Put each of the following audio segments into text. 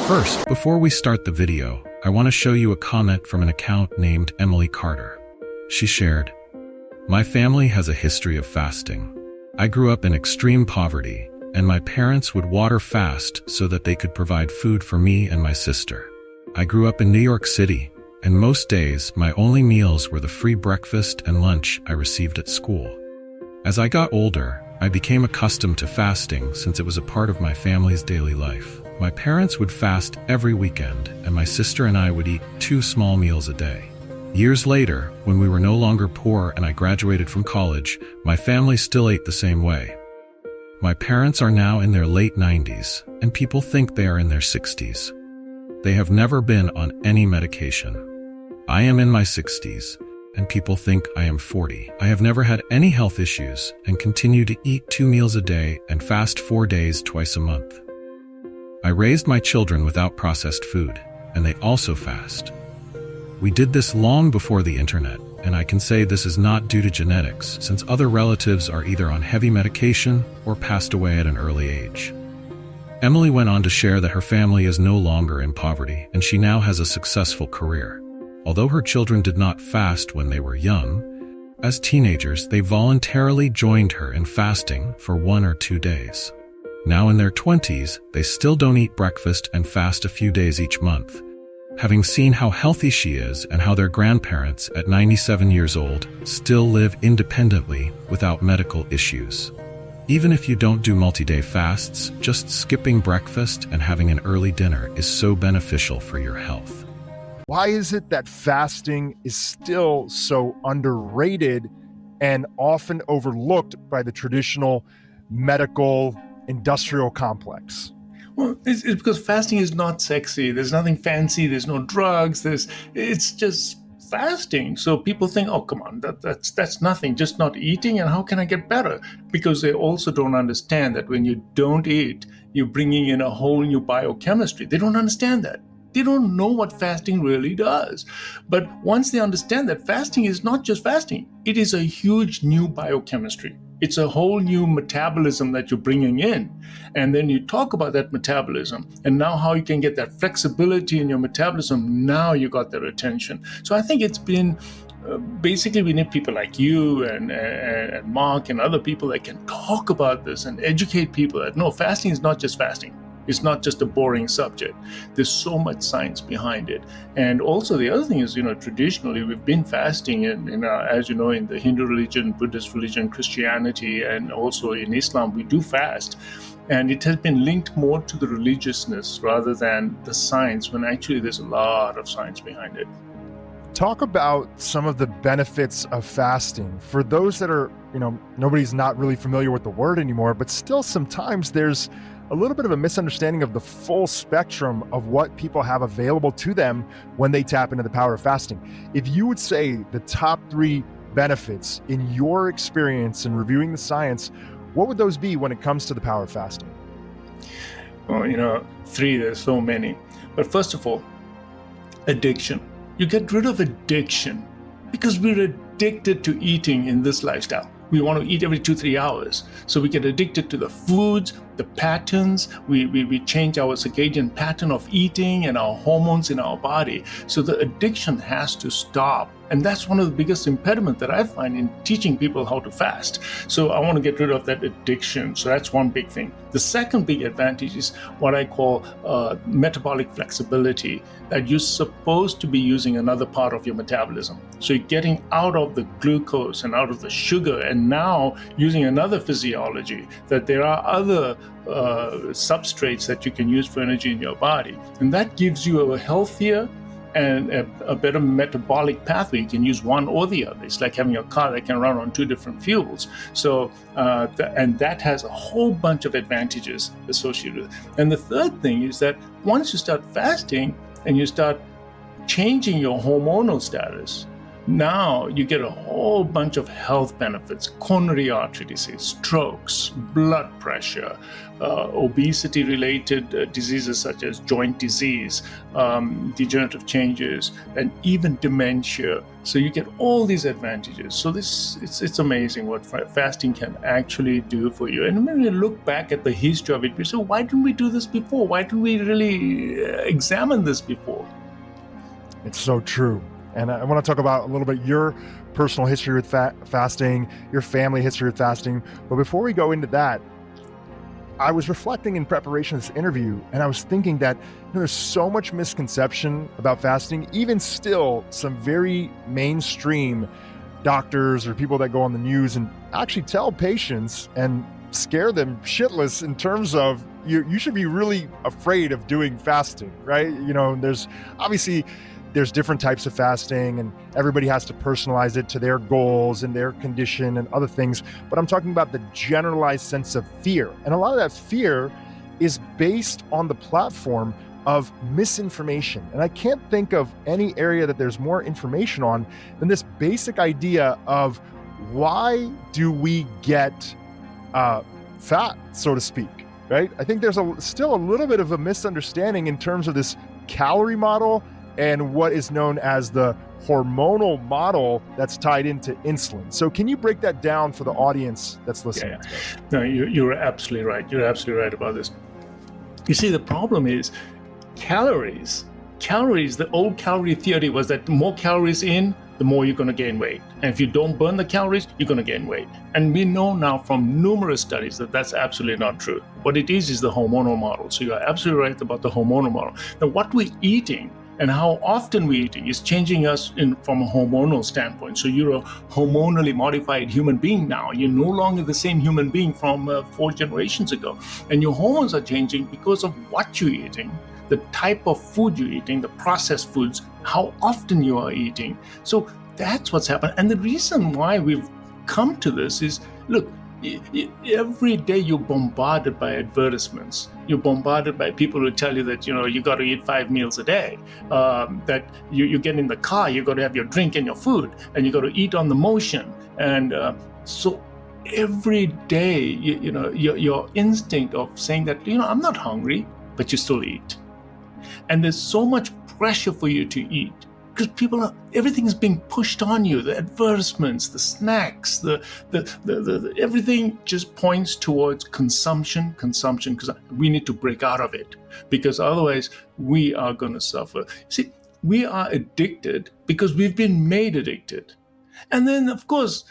First, before we start the video, I want to show you a comment from an account named Emily Carter. She shared, "My family has a history of fasting. I grew up in extreme poverty, and my parents would water fast so that they could provide food for me and my sister. I grew up in New York City, and most days my only meals were the free breakfast and lunch I received at school. As I got older, I became accustomed to fasting since it was a part of my family's daily life. My parents would fast every weekend, and my sister and I would eat 2 small meals a day. Years later, when we were no longer poor and I graduated from college, my family still ate the same way. My parents are now in their late 90s, and people think they are in their 60s. They have never been on any medication. I am in my 60s, and people think I am 40. I have never had any health issues and continue to eat 2 meals a day and fast 4 days twice a month. I raised my children without processed food, and they also fast. We did this long before the internet, and I can say this is not due to genetics, since other relatives are either on heavy medication or passed away at an early age." Emily went on to share that her family is no longer in poverty, and she now has a successful career. Although her children did not fast when they were young, as teenagers they voluntarily joined her in fasting for 1 or 2 days. Now in their 20s, they still don't eat breakfast and fast a few days each month. Having seen how healthy she is and how their grandparents, at 97 years old, still live independently without medical issues. Even if you don't do multi-day fasts, just skipping breakfast and having an early dinner is so beneficial for your health. Why is it that fasting is still so underrated and often overlooked by the traditional medical industrial complex? Well, it's because fasting is not sexy. There's nothing fancy. There's no drugs. It's just fasting. So people think, oh, come on, that's nothing, just not eating. And how can I get better? Because they also don't understand that when you don't eat, you're bringing in a whole new biochemistry. They don't understand that. They don't know what fasting really does. But once they understand that fasting is not just fasting, it is a huge new biochemistry. It's a whole new metabolism that you're bringing in. And then you talk about that metabolism and now how you can get that flexibility in your metabolism. Now you got their attention. So I think it's been basically we need people like you and Mark and other people that can talk about this and educate people that no, fasting is not just fasting. It's not just a boring subject. There's so much science behind it. And also the other thing is, traditionally we've been fasting as you know, in the Hindu religion, Buddhist religion, Christianity, and also in Islam, we do fast. And it has been linked more to the religiousness rather than the science, when actually there's a lot of science behind it. Talk about some of the benefits of fasting. For those that are, nobody's not really familiar with the word anymore, but still sometimes there's a little bit of a misunderstanding of the full spectrum of what people have available to them when they tap into the power of fasting. If you would say the top 3 benefits in your experience in reviewing the science, what would those be when it comes to the power of fasting? Well, 3, there's so many. But first of all, addiction. You get rid of addiction because we're addicted to eating in this lifestyle. We want to eat every 2-3 hours. So we get addicted to the foods, the patterns. We change our circadian pattern of eating and our hormones in our body. So the addiction has to stop. And that's one of the biggest impediments that I find in teaching people how to fast. So I want to get rid of that addiction. So that's one big thing. The second big advantage is what I call metabolic flexibility, that you're supposed to be using another part of your metabolism. So you're getting out of the glucose and out of the sugar and now using another physiology, that there are other substrates that you can use for energy in your body. And that gives you a healthier and a better metabolic pathway. You can use one or the other. It's like having a car that can run on 2 different fuels. So, and that has a whole bunch of advantages associated with it. And the third thing is that once you start fasting and you start changing your hormonal status, Now you get a whole bunch of health benefits: coronary artery disease, strokes, blood pressure, obesity-related diseases such as joint disease, degenerative changes, and even dementia. So you get all these advantages. So it's amazing what fasting can actually do for you. And when we look back at the history of it, we say, why didn't we do this before? Why didn't we really examine this before? It's so true. And I want to talk about a little bit your personal history with fasting, your family history with fasting. But before we go into that, I was reflecting in preparation of this interview, and I was thinking that there's so much misconception about fasting. Even still, some very mainstream doctors or people that go on the news and actually tell patients and scare them shitless in terms of you should be really afraid of doing fasting, right? There's different types of fasting, and everybody has to personalize it to their goals and their condition and other things. But I'm talking about the generalized sense of fear. And a lot of that fear is based on the platform of misinformation. And I can't think of any area that there's more information on than this basic idea of why do we get fat, so to speak, right? I think there's still a little bit of a misunderstanding in terms of this calorie model and what is known as the hormonal model that's tied into insulin. So can you break that down for the audience that's listening? Yeah. No, you're absolutely right. You're absolutely right about this. You see, the problem is calories. The old calorie theory was that the more calories in, the more you're going to gain weight. And if you don't burn the calories, you're going to gain weight. And we know now from numerous studies that that's absolutely not true. What it is the hormonal model. So you're absolutely right about the hormonal model. Now, what we're eating and how often we're eating is changing us from a hormonal standpoint. So you're a hormonally modified human being now. You're no longer the same human being from 4 generations ago. And your hormones are changing because of what you're eating, the type of food you're eating, the processed foods, how often you are eating. So that's what's happened. And the reason why we've come to this is, look, every day you're bombarded by advertisements. You're bombarded by people who tell you that, you got to eat 5 meals a day, that you get in the car, you got to have your drink and your food, and you got to eat on the motion. And so every day, your instinct of saying that, I'm not hungry, but you still eat. And there's so much pressure for you to eat. Because everything is being pushed on you. The advertisements, the snacks, the everything just points towards consumption, because we need to break out of it, because otherwise we are going to suffer. See, we are addicted because we've been made addicted. And then, of course,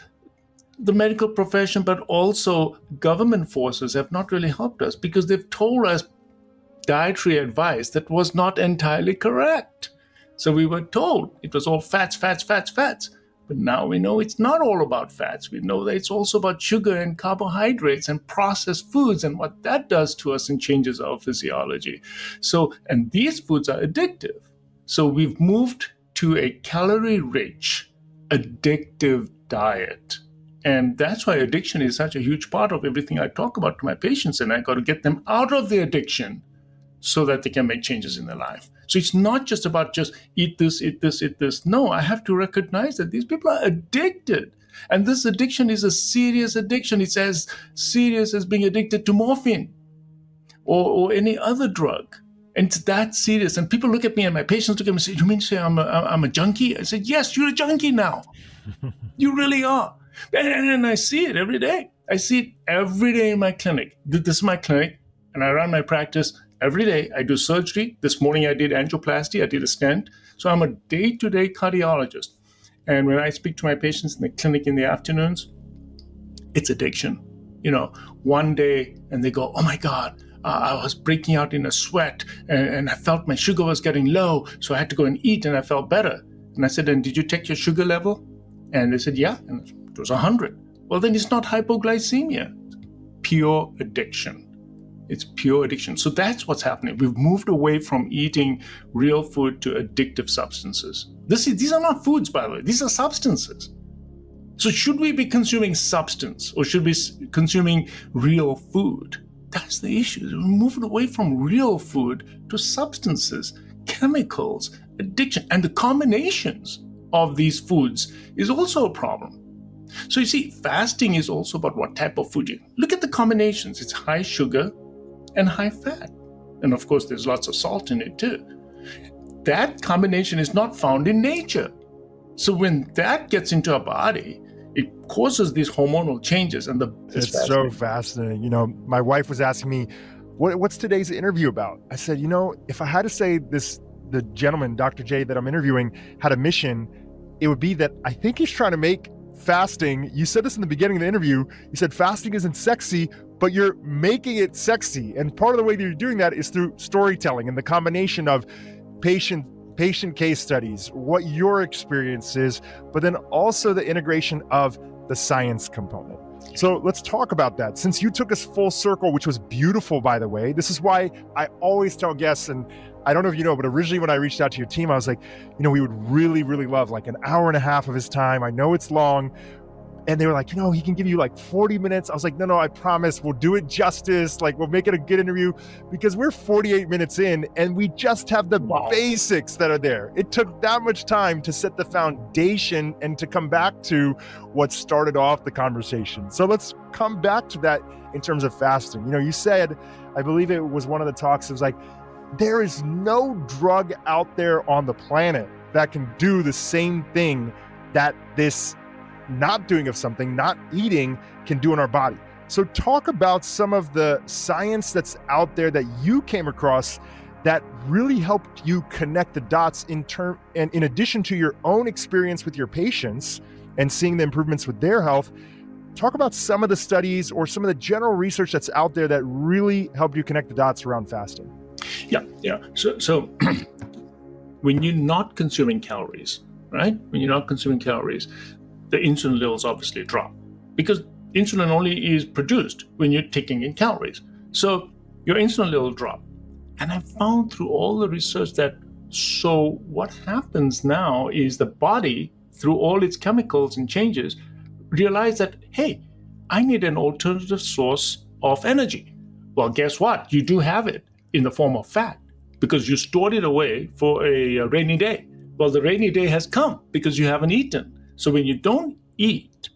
the medical profession, but also government forces have not really helped us, because they've told us dietary advice that was not entirely correct. So we were told it was all fats. But now we know it's not all about fats. We know that it's also about sugar and carbohydrates and processed foods and what that does to us and changes our physiology. So, and these foods are addictive. So we've moved to a calorie-rich, addictive diet. And that's why addiction is such a huge part of everything I talk about to my patients. And I got to get them out of the addiction so that they can make changes in their life. So it's not just about just eat this. No, I have to recognize that these people are addicted. And this addiction is a serious addiction. It's as serious as being addicted to morphine or any other drug. And it's that serious. And people look at me, and my patients look at me and say, you mean to say I'm a junkie? I said, yes, you're a junkie now. You really are. And I see it every day. I see it every day in my clinic. This is my clinic, and I run my practice every day. I do surgery. This morning I did angioplasty. I did a stent. So I'm a day-to-day cardiologist. And when I speak to my patients in the clinic in the afternoons, it's addiction. One day, and they go, oh my God, I was breaking out in a sweat, and I felt my sugar was getting low, so I had to go and eat, and I felt better. And I said, and did you check your sugar level? And they said, yeah, and it was 100. Well, then it's not hypoglycemia. Pure addiction. It's pure addiction. So that's what's happening. We've moved away from eating real food to addictive substances. These are not foods, by the way. These are substances. So should we be consuming substance, or should we be consuming real food? That's the issue. We're moving away from real food to substances, chemicals, addiction, and the combinations. of these foods is also a problem. So you see, fasting is also about what type of food you look at the combinations. It's high sugar and high fat. And of course, there's lots of salt in it too. That combination is not found in nature. So when that gets into our body, it causes these hormonal changes. And it's so fascinating. You know, my wife was asking me, what's today's interview about? I said, you know, if I had to say the gentleman, Dr. J, that I'm interviewing had a mission, it would be that I think he's trying to make fasting. You said this in the beginning of the interview. You said fasting isn't sexy, but you're making it sexy. And part of the way that you're doing that is through storytelling and the combination of patient case studies, what your experience is, but then also the integration of the science component. So let's talk about that. Since you took us full circle, which was beautiful, by the way, this is why I always tell guests, and I don't know if you know, but originally when I reached out to your team, I was like, you know, we would really, really love like an hour and a half of his time. I know it's long. And they were like, you know, he can give you like 40 minutes. I was like, no, I promise we'll do it justice. Like we'll make it a good interview, because we're 48 minutes in and we just have the basics that are there. It took that much time to set the foundation and to come back to what started off the conversation. So let's come back to that in terms of fasting. You know, you said, I believe it was one of the talks, it was like, there is no drug out there on the planet that can do the same thing that this not doing of something, not eating, can do in our body. So talk about some of the science that's out there that you came across that really helped you connect the dots in addition to your own experience with your patients and seeing the improvements with their health. Talk about some of the studies or some of the general research that's out there that really helped you connect the dots around fasting. Yeah. So when you're not consuming calories, right? When you're not consuming calories, the insulin levels obviously drop, because insulin only is produced when you're taking in calories. So your insulin level drop. And I found through all the research that so what happens now is the body, through all its chemicals and changes, realize that, hey, I need an alternative source of energy. Well, guess what? You do have it in the form of fat, because you stored it away for a rainy day. Well, the rainy day has come because you haven't eaten. So when you don't eat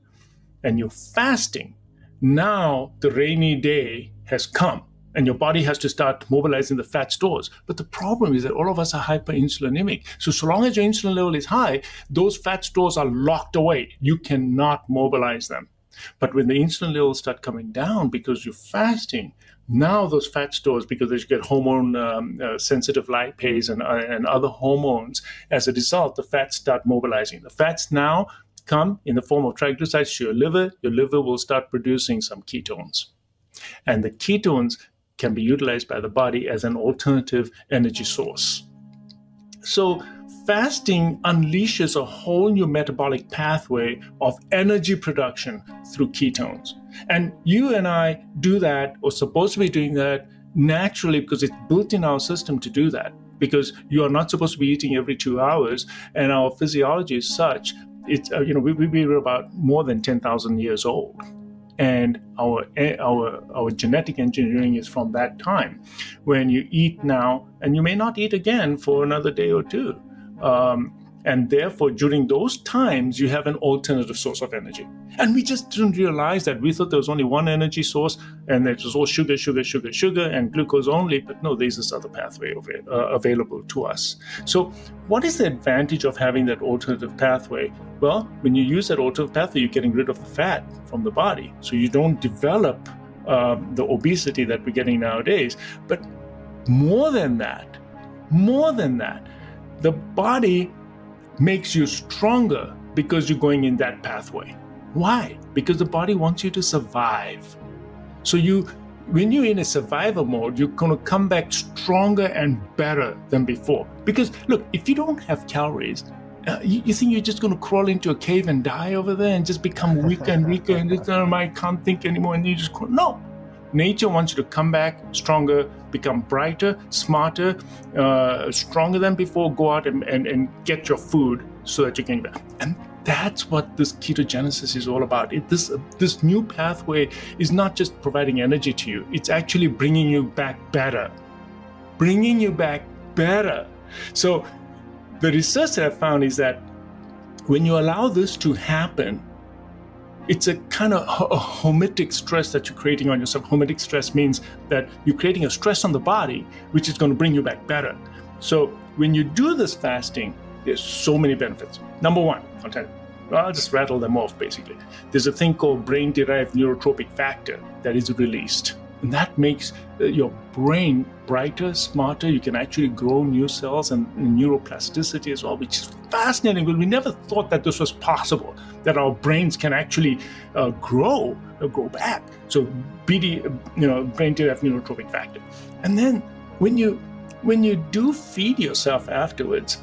and you're fasting, now the rainy day has come and your body has to start mobilizing the fat stores. But the problem is that all of us are hyperinsulinemic. So long as your insulin level is high, those fat stores are locked away. You cannot mobilize them. But when the insulin levels start coming down because you're fasting, now those fat stores, because they get hormone-sensitive lipase and other hormones, as a result, the fats start mobilizing. The fats now come in the form of triglycerides to your liver. Your liver will start producing some ketones. And the ketones can be utilized by the body as an alternative energy source. So fasting unleashes a whole new metabolic pathway of energy production through ketones. And you and I do that, or supposed to be doing that, naturally, because it's built in our system to do that. Because you are not supposed to be eating every 2 hours, and our physiology is such. It's we're about more than 10,000 years old, and our genetic engineering is from that time, when you eat now and you may not eat again for another day or two. And therefore, during those times, you have an alternative source of energy. And we just didn't realize that. We thought there was only one energy source, and it was all sugar, and glucose only. But no, there's this other pathway available to us. So what is the advantage of having that alternative pathway? Well, when you use that alternative pathway, you're getting rid of the fat from the body. So you don't develop the obesity that we're getting nowadays. But more than that, the body makes you stronger because you're going in that pathway. Why? Because the body wants you to survive. So when you're in a survival mode, you're going to come back stronger and better than before. Because look, if you don't have calories, you think you're just going to crawl into a cave and die over there and just become weaker and weaker and just, I can't think anymore, and you just crawl. No. Nature wants you to come back stronger, become brighter, smarter, stronger than before, go out and get your food so that you can get back. And that's what this ketogenesis is all about. This new pathway is not just providing energy to you, it's actually bringing you back better. So the research that I found is that when you allow this to happen, it's a kind of a hormetic stress that you're creating on yourself. Hormetic stress means that you're creating a stress on the body, which is going to bring you back better. So when you do this fasting, there's so many benefits. Number one, I'll just rattle them off basically. There's a thing called brain-derived neurotrophic factor that is released. And that makes your brain brighter, smarter. You can actually grow new cells and neuroplasticity as well, which is fascinating. Because we never thought that this was possible, that our brains can actually grow back. So brain-derived neurotrophic factor. And then when you do feed yourself afterwards,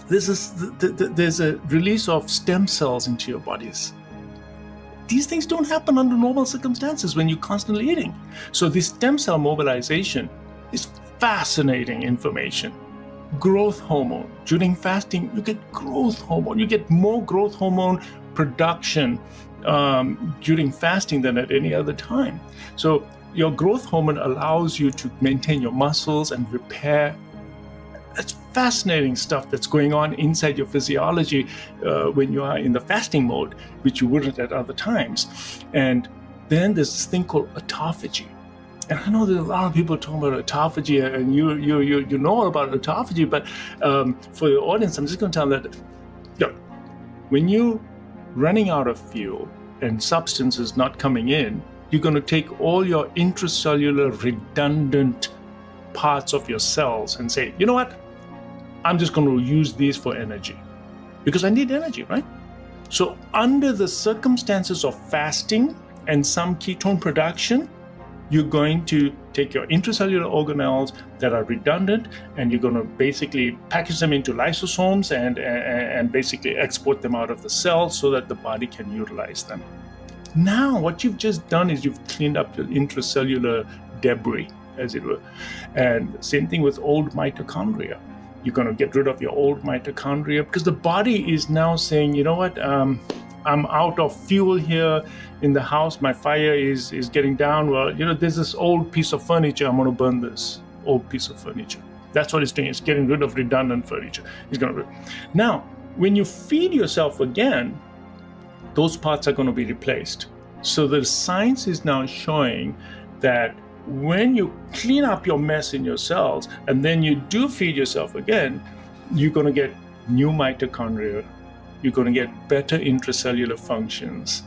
there's a release of stem cells into your bodies. These things don't happen under normal circumstances when you're constantly eating. So this stem cell mobilization is fascinating information. Growth hormone. During fasting, you get growth hormone. You get more growth hormone production during fasting than at any other time. So your growth hormone allows you to maintain your muscles and repair. That's fascinating stuff that's going on inside your physiology when you are in the fasting mode, which you wouldn't at other times. And then there's this thing called autophagy. And I know there's a lot of people talking about autophagy, and you know about autophagy, but for the audience, I'm just going to tell them that when you're running out of fuel and substances not coming in, you're going to take all your intracellular redundant parts of your cells and say, you know what? I'm just going to use these for energy because I need energy, right? So under the circumstances of fasting and some ketone production, you're going to take your intracellular organelles that are redundant and you're going to basically package them into lysosomes and basically export them out of the cell so that the body can utilize them. Now, what you've just done is you've cleaned up your intracellular debris, as it were. And same thing with old mitochondria. You're going to get rid of your old mitochondria because the body is now saying, you know what, I'm out of fuel here in the house. My fire is getting down. Well, there's this old piece of furniture. I'm going to burn this old piece of furniture. That's what it's doing. It's getting rid of redundant furniture. Now, when you feed yourself again, those parts are going to be replaced. So the science is now showing that when you clean up your mess in your cells and then you do feed yourself again, you're going to get new mitochondria, you're going to get better intracellular functions,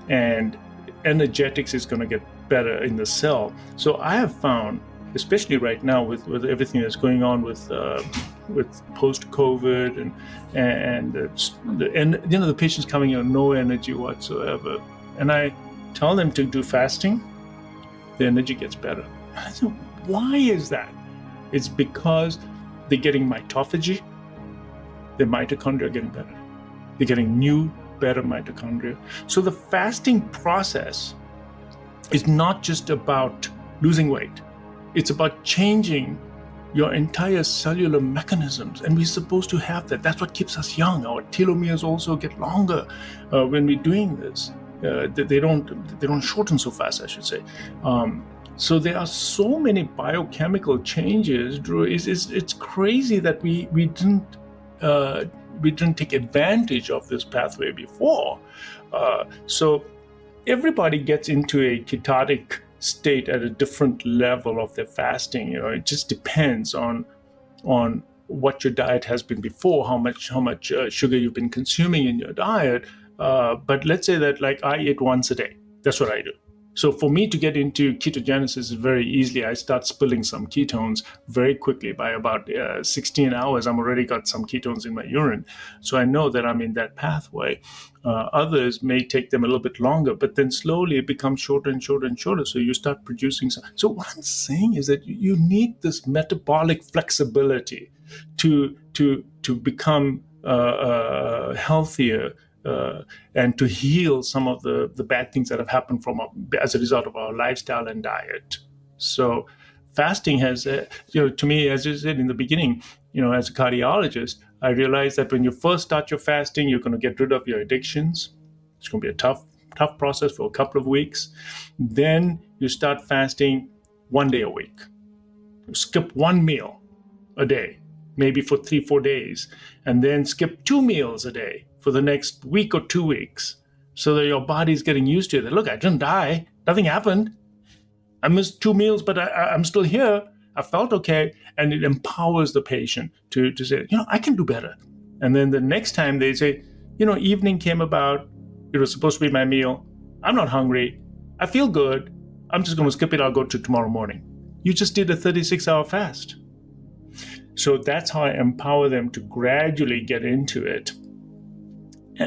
and energetics is going to get better in the cell. So I have found, especially right now with everything that's going on with post-COVID and the patients coming in with no energy whatsoever, and I tell them to do fasting, the energy gets better. I said, why is that? It's because they're getting mitophagy, their mitochondria are getting better. They're getting new, better mitochondria. So the fasting process is not just about losing weight. It's about changing your entire cellular mechanisms, and we're supposed to have that. That's what keeps us young. Our telomeres also get longer when we're doing this. They don't shorten so fast, I should say. So there are so many biochemical changes, Drew. It's crazy that we didn't take advantage of this pathway before. So everybody gets into a ketotic state at a different level of their fasting. It just depends on what your diet has been before, how much sugar you've been consuming in your diet. But let's say that I eat once a day. That's what I do. So for me to get into ketogenesis very easily, I start spilling some ketones very quickly. By about 16 hours, I'm already got some ketones in my urine. So I know that I'm in that pathway. Others may take them a little bit longer, but then slowly it becomes shorter and shorter and shorter. So you start producing some. So what I'm saying is that you need this metabolic flexibility to become healthier, and to heal some of the bad things that have happened as a result of our lifestyle and diet. So fasting has, to me, as you said in the beginning, as a cardiologist, I realized that when you first start your fasting, you're going to get rid of your addictions. It's going to be a tough process for a couple of weeks. Then you start fasting 1 day a week. You skip one meal a day, maybe for 3-4 days, and then skip 2 meals a day for the next week or 2 weeks so that your body's getting used to it. Look, I didn't die. Nothing happened. I missed 2 meals, but I'm still here. I felt okay. And it empowers the patient to say, I can do better. And then the next time they say, evening came about. It was supposed to be my meal. I'm not hungry. I feel good. I'm just going to skip it. I'll go to tomorrow morning. You just did a 36-hour fast. So that's how I empower them to gradually get into it.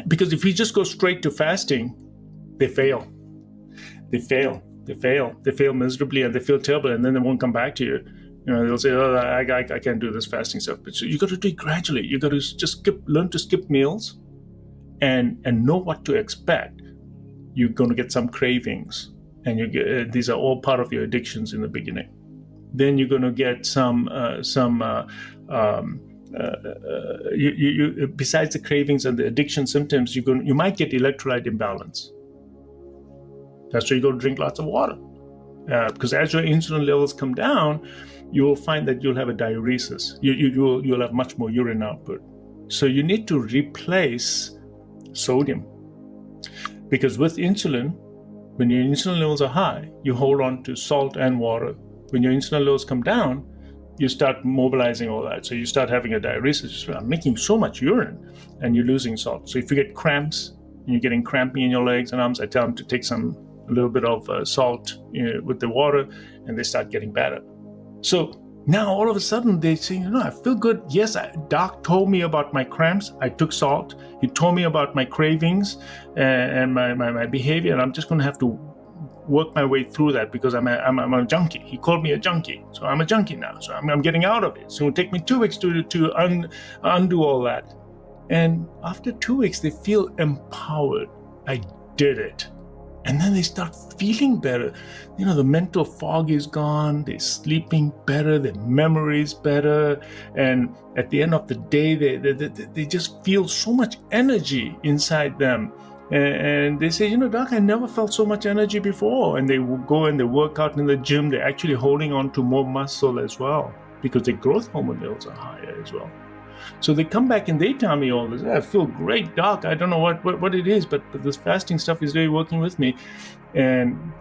Because if we just go straight to fasting, they fail. They fail miserably, and they feel terrible, and then they won't come back to you. They'll say, I can't do this fasting stuff. But so you got to do it gradually. You got to just learn to skip meals and know what to expect. You're going to get some cravings, and these are all part of your addictions in the beginning. Then you're going to get besides the cravings and the addiction symptoms, you might get electrolyte imbalance. That's why you got to drink lots of water, because as your insulin levels come down, you will find that you'll have a diuresis. You'll have much more urine output. So you need to replace sodium, because with insulin, when your insulin levels are high, you hold on to salt and water. When your insulin levels come down, you start mobilizing all that. So you start having a diuresis. I'm making so much urine, and you're losing salt. So if you get cramps, and you're getting cramping in your legs and arms, I tell them to take a little bit of salt with the water, and they start getting better. So now all of a sudden they say, I feel good. Yes, doc told me about my cramps. I took salt. He told me about my cravings and my behavior, and I'm just going to have to work my way through that because I'm a junkie. He called me a junkie, so I'm a junkie now. So I'm getting out of it. So it'll take me 2 weeks to undo all that. And after 2 weeks, they feel empowered. I did it. And then they start feeling better. The mental fog is gone. They're sleeping better. Their memory is better. And at the end of the day, they just feel so much energy inside them. And they say, doc, I never felt so much energy before. And they will go and they work out in the gym. They're actually holding on to more muscle as well because their growth hormone levels are higher as well. So they come back and they tell me all this. I feel great, doc. I don't know what it is, but this fasting stuff is really working with me. And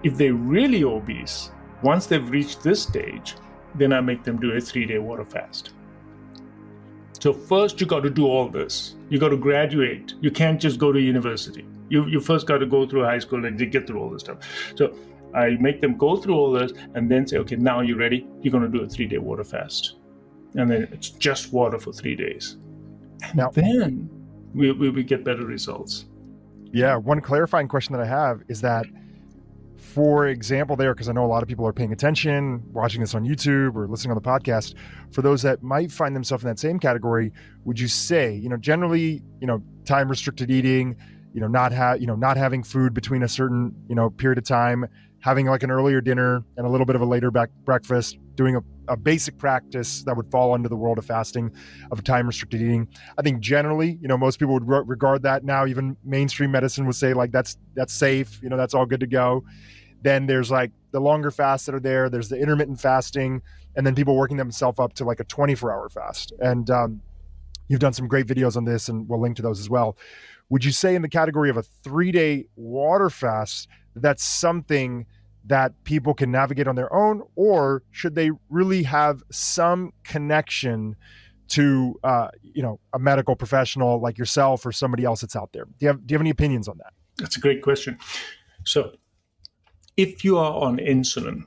if they're really obese, once they've reached this stage, then I make them do a 3-day water fast. So first you got to do all this. You got to graduate. You can't just go to university. You first got to go through high school and get through all this stuff. So I make them go through all this and then say, okay, now you're ready. You're going to do a 3-day water fast. And then it's just water for 3 days. And now, then we get better results. Yeah. One clarifying question that I have is that, for example, because I know a lot of people are paying attention, watching this on YouTube or listening on the podcast, for those that might find themselves in that same category, would you say, generally, time restricted eating, not having food between a certain, period of time, having like an earlier dinner and a little bit of a later breakfast, doing a basic practice that would fall under the world of fasting, of time restricted eating. I think generally, most people would regard that now. Even mainstream medicine would say like that's safe, that's all good to go. Then there's like the longer fasts that are there. There's the intermittent fasting, and then people working themselves up to like a 24-hour fast. And you've done some great videos on this, and we'll link to those as well. Would you say in the category of a 3-day water fast, that's something that people can navigate on their own, or should they really have some connection to, a medical professional like yourself or somebody else that's out there? Do you have any opinions on that? That's a great question. So if you are on insulin,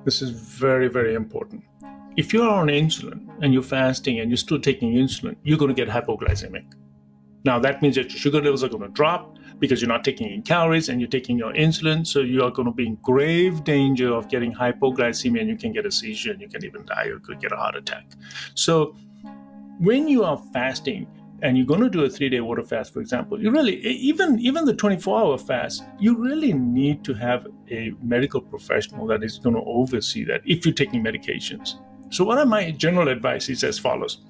this is very, very important. If you are on insulin and you're fasting and you're still taking insulin, you're going to get hypoglycemic. Now, that means that your sugar levels are going to drop because you're not taking in calories and you're taking your insulin. So you are going to be in grave danger of getting hypoglycemia, and you can get a seizure and you can even die or could get a heart attack. So when you are fasting and you're going to do a 3-day water fast, for example, you really, even the 24-hour fast, you really need to have a medical professional that is going to oversee that if you're taking medications. So what are my general advice is as follows.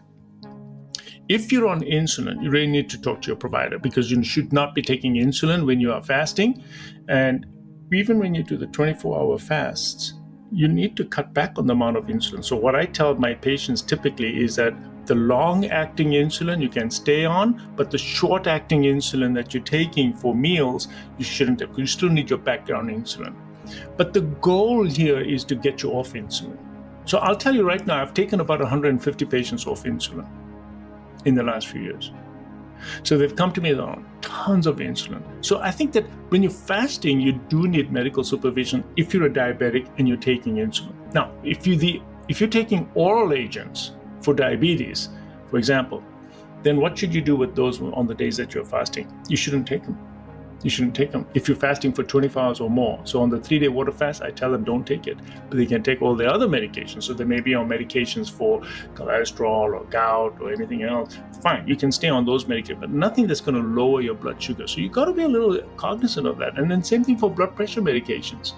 If you're on insulin, you really need to talk to your provider, because you should not be taking insulin when you are fasting. And even when you do the 24-hour fasts, you need to cut back on the amount of insulin. So what I tell my patients typically is that The long-acting insulin you can stay on, but the short-acting insulin that you're taking for meals, you shouldn't take. You still need your background insulin. But the goal here is to get you off insulin. So I'll tell you right now, I've taken about 150 patients off insulin in the last few years. So they've come to me on tons of insulin. So I think that when you're fasting, you do need medical supervision if you're a diabetic and you're taking insulin. Now, if you're taking oral agents for diabetes, for example, then what should you do with those on the days that you're fasting? You shouldn't take them. You shouldn't take them if you're fasting for 24 hours or more. So on the 3-day water fast, I tell them don't take it, but they can take all the other medications. So they may be on medications for cholesterol or gout or anything else. Fine, you can stay on those medications, but nothing that's going to lower your blood sugar. So you got to be a little cognizant of that. And then same thing for blood pressure medications.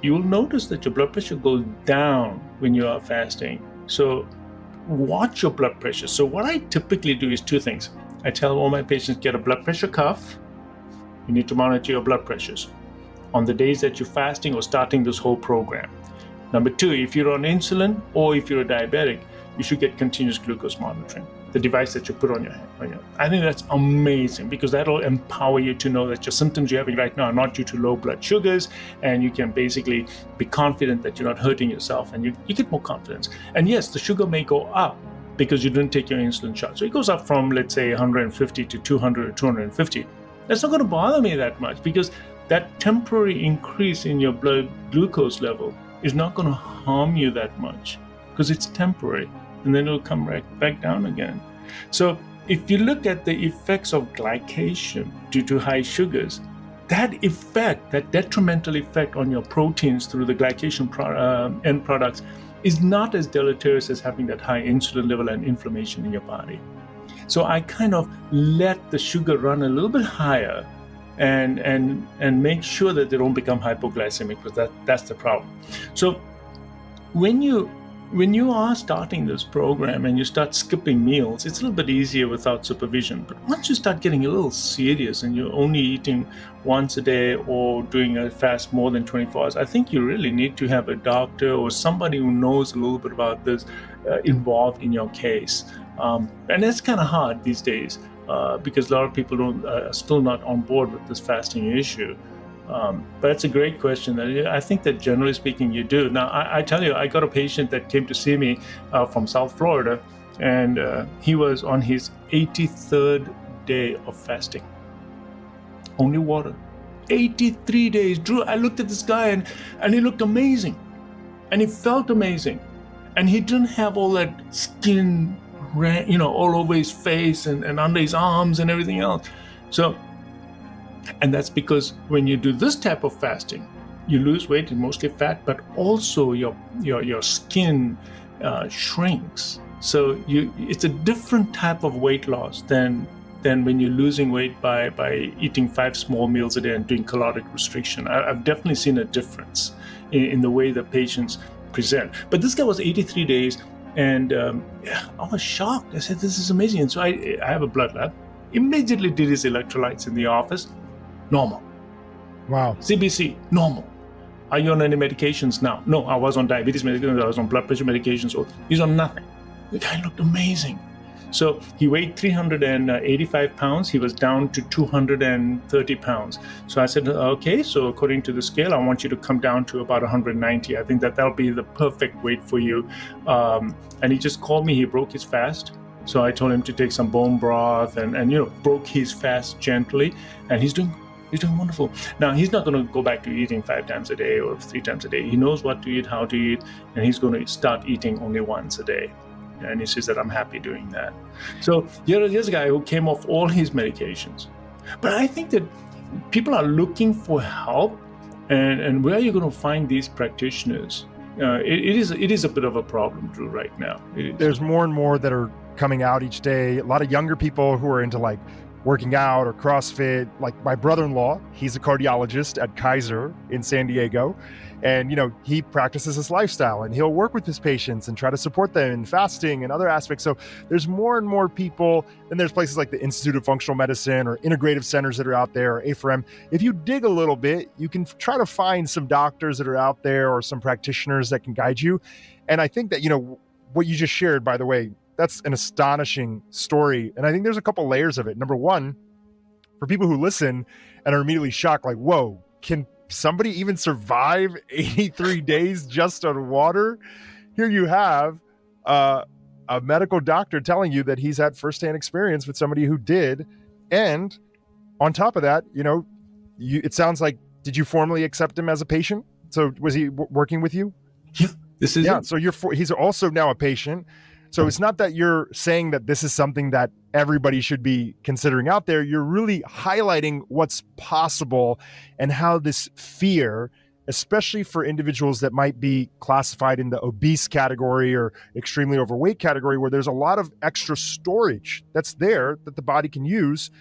You will notice that your blood pressure goes down when you are fasting. So watch your blood pressure. So what I typically do is two things. I tell all my patients, get a blood pressure cuff. You need to monitor your blood pressures on the days that you're fasting or starting this whole program. Number two, if you're on insulin or if you're a diabetic, you should get continuous glucose monitoring, the device that you put on your hand. I think that's amazing because that'll empower you to know that your symptoms you're having right now are not due to low blood sugars, and you can basically be confident that you're not hurting yourself, and you get more confidence. And yes, the sugar may go up because you didn't take your insulin shot. So it goes up from, let's say, 150 to 200 or 250. That's not going to bother me that much because that temporary increase in your blood glucose level is not going to harm you that much because it's temporary, and then it'll come right back down again. So if you look at the effects of glycation due to high sugars, that effect, that detrimental effect on your proteins through the glycation end products is not as deleterious as having that high insulin level and inflammation in your body. So I kind of let the sugar run a little bit higher and make sure that they don't become hypoglycemic, because that's the problem. So when you are starting this program and you start skipping meals, it's a little bit easier without supervision. But once you start getting a little serious and you're only eating once a day or doing a fast more than 24 hours, I think you really need to have a doctor or somebody who knows a little bit about this involved in your case. And that's kind of hard these days because a lot of people are still not on board with this fasting issue. But it's a great question. I think that generally speaking, you do. Now, I tell you, I got a patient that came to see me from South Florida, and he was on his 83rd day of fasting. Only water. 83 days. Drew, I looked at this guy and he looked amazing. And he felt amazing. And he didn't have all that skin, all over his face and under his arms and everything else. So, and that's because when you do this type of fasting, you lose weight, and mostly fat, but also your skin shrinks. So it's a different type of weight loss than when you're losing weight by eating 5 small meals a day and doing caloric restriction. I've definitely seen a difference in the way the patients present. But this guy was 83 days, and I was shocked. I said, this is amazing. And so I have a blood lab. Immediately did his electrolytes in the office. Normal. Wow. CBC, normal. Are you on any medications now? No, I was on diabetes medications. I was on blood pressure medications. So he's on nothing. The guy looked amazing. So he weighed 385 pounds. He was down to 230 pounds. So I said, okay, so according to the scale, I want you to come down to about 190. I think that'll be the perfect weight for you. And he just called me. He broke his fast. So I told him to take some bone broth and broke his fast gently. And he's doing wonderful. Now, he's not going to go back to eating 5 times a day or 3 times a day. He knows what to eat, how to eat, and he's going to start eating only once a day. And he says that I'm happy doing that. So here's a guy who came off all his medications. But I think that people are looking for help, and where are you going to find these practitioners? It is a bit of a problem, Drew, right now. There's more and more that are coming out each day. A lot of younger people who are into like working out or CrossFit. Like my brother-in-law, he's a cardiologist at Kaiser in San Diego. And, he practices this lifestyle, and he'll work with his patients and try to support them in fasting and other aspects. So there's more and more people. And there's places like the Institute of Functional Medicine or integrative centers that are out there, or AFRM. If you dig a little bit, you can try to find some doctors that are out there or some practitioners that can guide you. And I think that, what you just shared, by the way, that's an astonishing story. And I think there's a couple layers of it. Number one, for people who listen and are immediately shocked, like, whoa, can somebody even survive 83 days just on water? Here you have a medical doctor telling you that he's had firsthand experience with somebody who did. And on top of that, it sounds like, did you formally accept him as a patient? So was he working with you? Yeah, this is it. So he's also now a patient. So it's not that you're saying that this is something that everybody should be considering out there. You're really highlighting what's possible and how this fear, especially for individuals that might be classified in the obese category or extremely overweight category, where there's a lot of extra storage that's there that the body can use.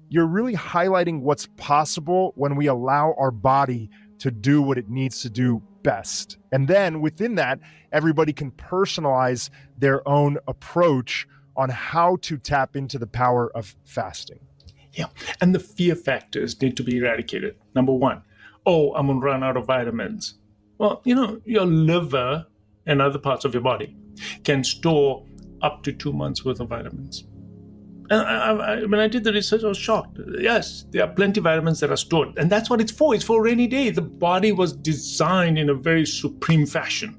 You're really highlighting what's possible when we allow our body to do what it needs to do best. And then within that, everybody can personalize their own approach on how to tap into the power of fasting. Yeah. And the fear factors need to be eradicated. Number one, I'm going to run out of vitamins. Well, your liver and other parts of your body can store up to 2 months worth of vitamins. And when I did the research, I was shocked. Yes, there are plenty of vitamins that are stored. And that's what it's for. It's for a rainy day. The body was designed in a very supreme fashion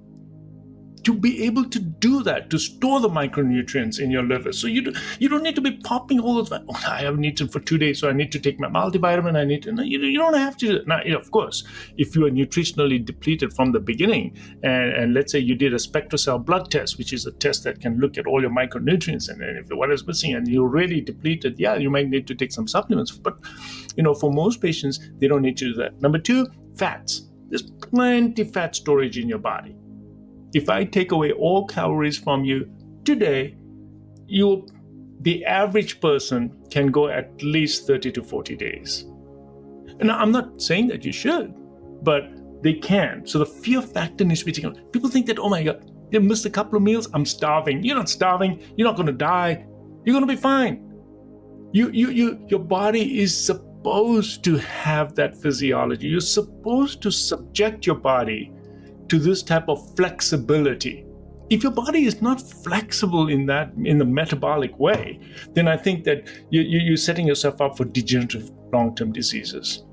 to be able to do that, to store the micronutrients in your liver. So you don't need to be popping all those. I haven't eaten for 2 days, so I need to take my multivitamin. You don't have to do that. Now, of course, if you are nutritionally depleted from the beginning, and let's say you did a spectrocell blood test, which is a test that can look at all your micronutrients, and if what is missing, and you're really depleted, you might need to take some supplements. But for most patients, they don't need to do that. Number two, fats. There's plenty of fat storage in your body. If I take away all calories from you today, the average person can go at least 30 to 40 days. And I'm not saying that you should, but they can. So the fear factor needs to be taken. People think that, oh my God, you missed a couple of meals, I'm starving. You're not starving. You're not going to die. You're going to be fine. Your body is supposed to have that physiology. You're supposed to subject your body to this type of flexibility. If your body is not flexible in the metabolic way, then I think that you're setting yourself up for degenerative long-term diseases.